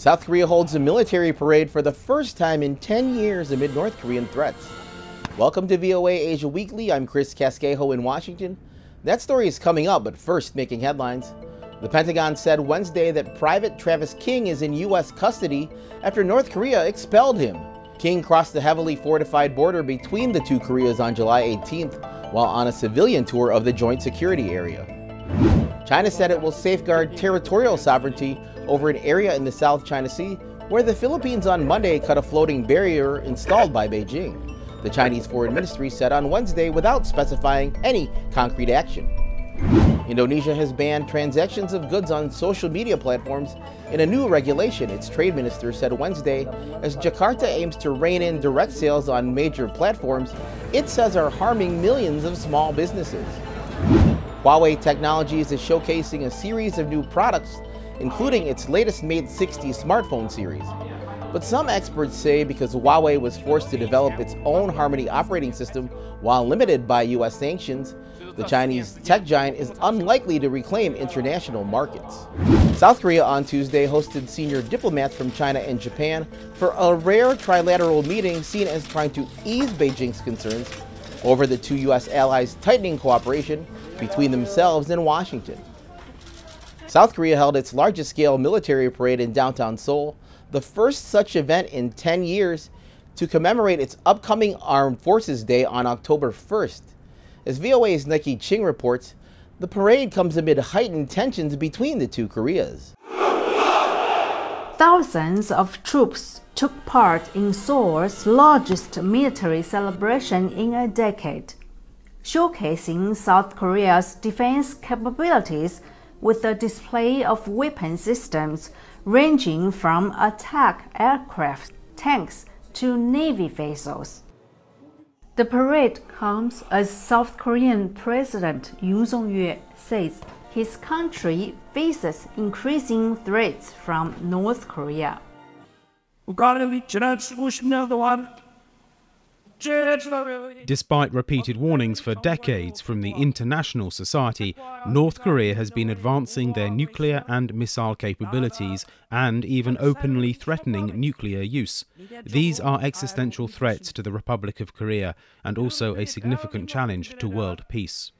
South Korea holds a military parade for the first time in 10 years amid North Korean threats. Welcome to VOA Asia Weekly. I'm Chris Casquejo in Washington. That story is coming up, but first, making headlines. The Pentagon said Wednesday that Private Travis King is in U.S. custody after North Korea expelled him. King crossed the heavily fortified border between the two Koreas on July 18th while on a civilian tour of the joint security area. China said it will safeguard territorial sovereignty over an area in the South China Sea where the Philippines on Monday cut a floating barrier installed by Beijing. The Chinese Foreign Ministry said on Wednesday without specifying any concrete action. Indonesia has banned transactions of goods on social media platforms in a new regulation, its trade minister said Wednesday, as Jakarta aims to rein in direct sales on major platforms it says are harming millions of small businesses. Huawei Technologies is showcasing a series of new products, including its latest Mate 60 smartphone series. But some experts say because Huawei was forced to develop its own Harmony operating system while limited by U.S. sanctions, the Chinese tech giant is unlikely to reclaim international markets. South Korea on Tuesday hosted senior diplomats from China and Japan for a rare trilateral meeting seen as trying to ease Beijing's concerns over the two U.S. allies tightening cooperation between themselves and Washington. South Korea held its largest-scale military parade in downtown Seoul, the first such event in 10 years, to commemorate its upcoming Armed Forces Day on October 1st. As VOA's Nikki Ching reports, the parade comes amid heightened tensions between the two Koreas. Thousands of troops took part in Seoul's largest military celebration in a decade, showcasing South Korea's defense capabilities with a display of weapon systems ranging from attack aircraft, tanks, to Navy vessels. The parade comes as South Korean President Yoon Song-yeol says his country faces increasing threats from North Korea. Despite repeated warnings for decades from the international society, North Korea has been advancing their nuclear and missile capabilities and even openly threatening nuclear use. These are existential threats to the Republic of Korea and also a significant challenge to world peace.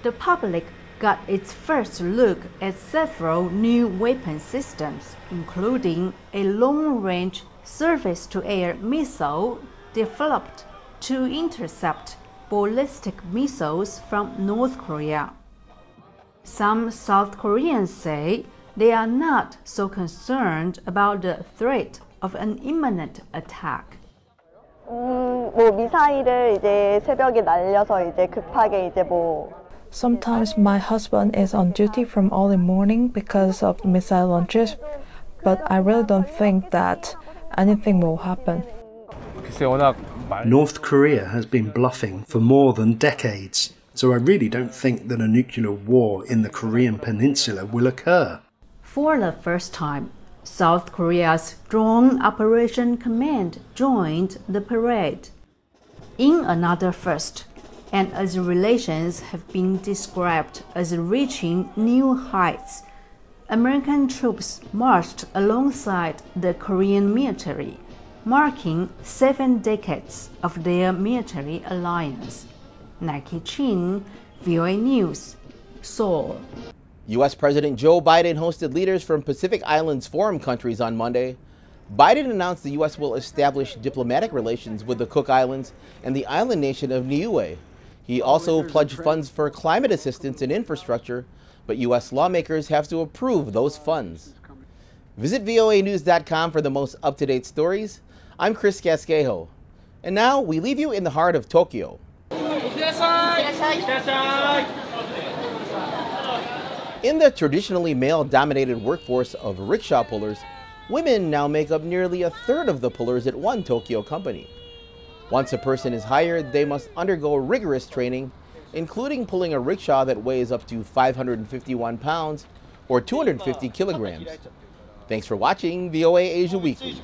The public got its first look at several new weapon systems, including a long-range surface-to-air missile developed to intercept ballistic missiles from North Korea. Some South Koreans say they are not so concerned about the threat of an imminent attack. 미사일을 이제 새벽에 날려서 이제 급하게 이제 Sometimes my husband is on duty from early morning because of missile launches, but I really don't think that anything will happen. North Korea has been bluffing for more than decades, so I really don't think that a nuclear war in the Korean peninsula will occur. For the first time, South Korea's Drone Operation Command joined the parade. In another first, and as relations have been described as reaching new heights, American troops marched alongside the Korean military, marking 7 decades of their military alliance. Nikki Ching, VOA News, Seoul. U.S. President Joe Biden hosted leaders from Pacific Islands Forum countries on Monday. Biden announced the U.S. will establish diplomatic relations with the Cook Islands and the island nation of Niue. He also pledged funds for climate assistance and infrastructure, but U.S. lawmakers have to approve those funds. Visit voanews.com for the most up-to-date stories. I'm Chris Casquejo. And now we leave you in the heart of Tokyo. In the traditionally male-dominated workforce of rickshaw pullers, women now make up nearly a third of the pullers at one Tokyo company. Once a person is hired, they must undergo rigorous training, including pulling a rickshaw that weighs up to 551 pounds or 250 kilograms. Thanks for watching VOA Asia Weekly.